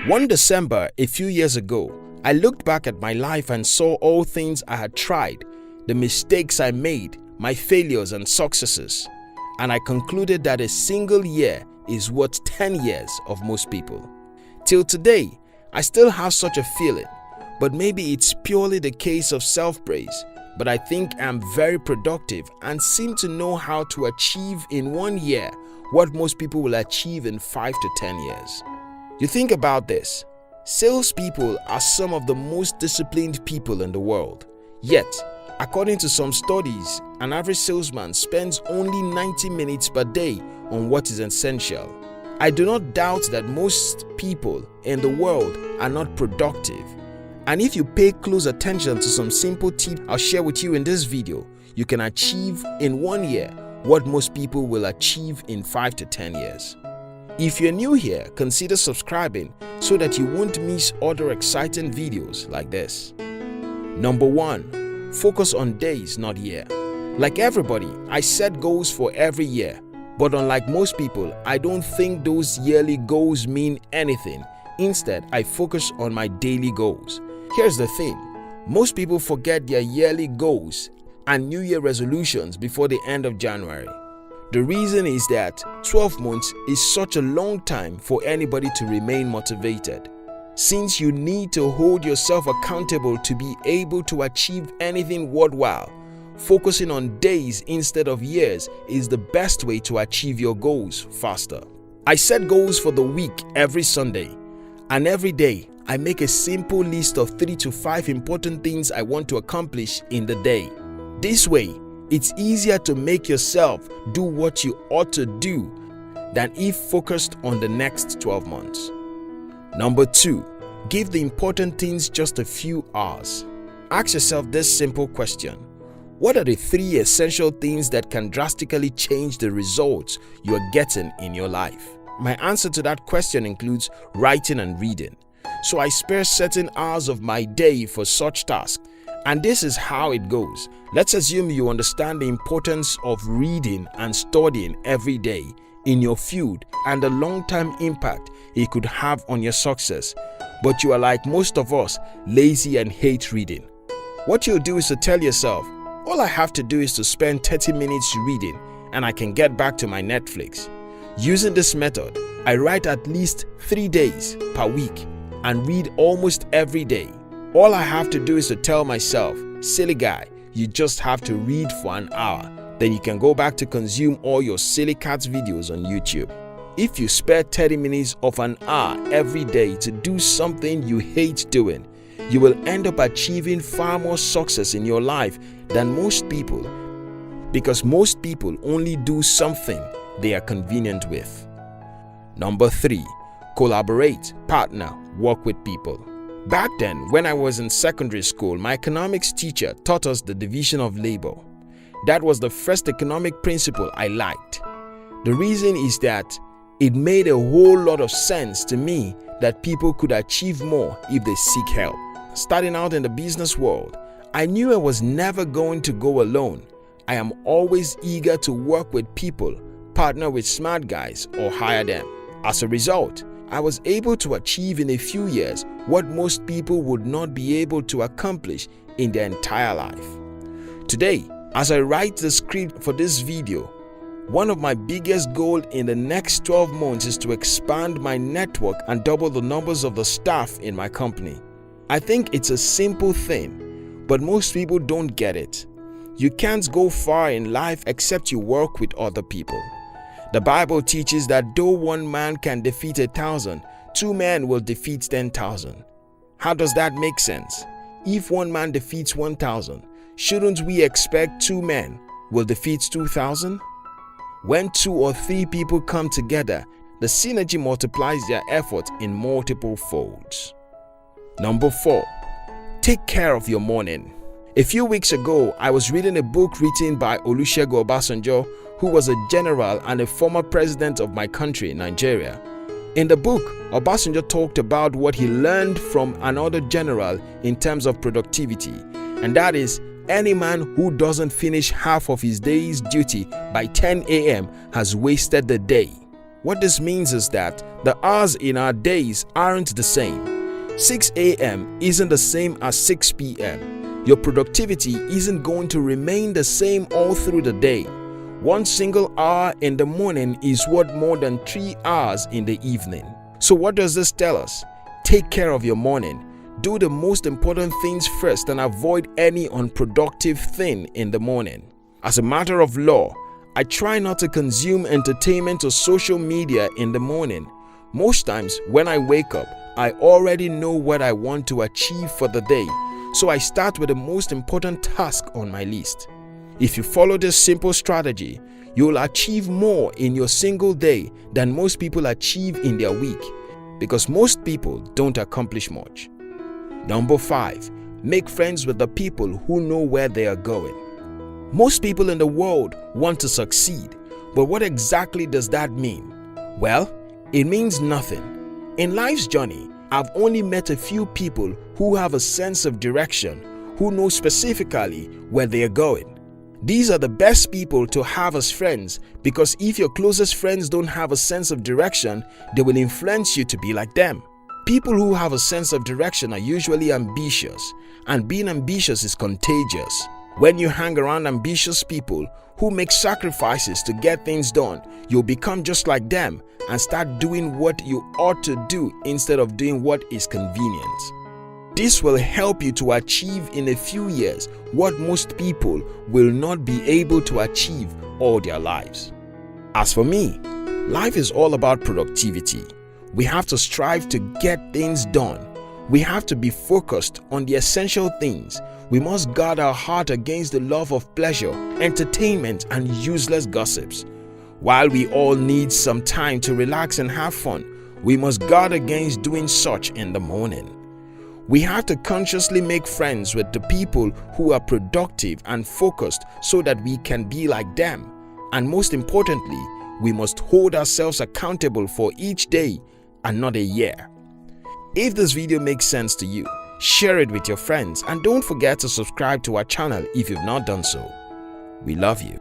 One December, a few years ago, I looked back at my life and saw all things I had tried, the mistakes I made, my failures and successes, and I concluded that a single year is worth 10 years of most people. Till today, I still have such a feeling, but maybe it's purely the case of self-praise, but I think I'm very productive and seem to know how to achieve in 1 year what most people will achieve in 5 to 10 years. You think about this, salespeople are some of the most disciplined people in the world. Yet, according to some studies, an average salesman spends only 90 minutes per day on what is essential. I do not doubt that most people in the world are not productive. And if you pay close attention to some simple tips I'll share with you in this video, you can achieve in 1 year what most people will achieve in 5 to 10 years. If you're new here, consider subscribing so that you won't miss other exciting videos like this. Number 1. Focus on days, not year. Like everybody, I set goals for every year, but unlike most people, I don't think those yearly goals mean anything. Instead, I focus on my daily goals. Here's the thing, most people forget their yearly goals and New Year resolutions before the end of January. The reason is that 12 months is such a long time for anybody to remain motivated. Since you need to hold yourself accountable to be able to achieve anything worthwhile, focusing on days instead of years is the best way to achieve your goals faster. I set goals for the week every Sunday, and every day I make a simple list of 3 to 5 important things I want to accomplish in the day. This way, it's easier to make yourself do what you ought to do than if focused on the next 12 months. Number 2. Give the important things just a few hours. Ask yourself this simple question. What are the 3 essential things that can drastically change the results you are getting in your life? My answer to that question includes writing and reading. So I spare certain hours of my day for such tasks. And this is how it goes. Let's assume you understand the importance of reading and studying every day in your field and the long-term impact it could have on your success. But you are like most of us, lazy and hate reading. What you'll do is to tell yourself, all I have to do is to spend 30 minutes reading and I can get back to my Netflix. Using this method, I write at least 3 days per week and read almost every day. All I have to do is to tell myself, silly guy, you just have to read for an hour. Then you can go back to consume all your silly cats videos on YouTube. If you spare 30 minutes of an hour every day to do something you hate doing, you will end up achieving far more success in your life than most people, because most people only do something they are convenient with. Number 3. Collaborate, partner, work with people. Back then, when I was in secondary school, my economics teacher taught us the division of labor. That was the first economic principle I liked. The reason is that it made a whole lot of sense to me that people could achieve more if they seek help. Starting out in the business world, I knew I was never going to go alone. I am always eager to work with people, partner with smart guys, or hire them. As a result, I was able to achieve in a few years what most people would not be able to accomplish in their entire life. Today, as I write the script for this video, one of my biggest goals in the next 12 months is to expand my network and double the numbers of the staff in my company. I think it's a simple thing, but most people don't get it. You can't go far in life except you work with other people. The Bible teaches that though one man can defeat 1,000, 2 men will defeat 10,000. How does that make sense? If one man defeats 1,000, shouldn't we expect 2 men will defeat 2,000? When 2 or 3 people come together, the synergy multiplies their effort in multiple folds. Number 4. Take care of your morning. A few weeks ago, I was reading a book written by Olusegun Obasanjo, who was a general and a former president of my country, Nigeria. In the book, Obasanjo talked about what he learned from another general in terms of productivity, and that is any man who doesn't finish half of his day's duty by 10 a.m. has wasted the day. What this means is that the hours in our days aren't the same. 6 a.m. isn't the same as 6 p.m. Your productivity isn't going to remain the same all through the day. One single hour in the morning is worth more than 3 hours in the evening. So what does this tell us? Take care of your morning. Do the most important things first and avoid any unproductive thing in the morning. As a matter of law, I try not to consume entertainment or social media in the morning. Most times when I wake up, I already know what I want to achieve for the day, so I start with the most important task on my list. If you follow this simple strategy, you'll achieve more in your single day than most people achieve in their week, because most people don't accomplish much. Number 5. Make friends with the people who know where they are going. Most people in the world want to succeed, but what exactly does that mean? Well, it means nothing. In life's journey, I've only met a few people who have a sense of direction, who know specifically where they are going. These are the best people to have as friends, because if your closest friends don't have a sense of direction, they will influence you to be like them. People who have a sense of direction are usually ambitious, and being ambitious is contagious. When you hang around ambitious people who make sacrifices to get things done, you'll become just like them and start doing what you ought to do instead of doing what is convenient. This will help you to achieve in a few years what most people will not be able to achieve all their lives. As for me, life is all about productivity. We have to strive to get things done. We have to be focused on the essential things. We must guard our heart against the love of pleasure, entertainment, and useless gossips. While we all need some time to relax and have fun, we must guard against doing such in the morning. We have to consciously make friends with the people who are productive and focused so that we can be like them. And most importantly, we must hold ourselves accountable for each day and not a year. If this video makes sense to you, share it with your friends and don't forget to subscribe to our channel if you've not done so. We love you.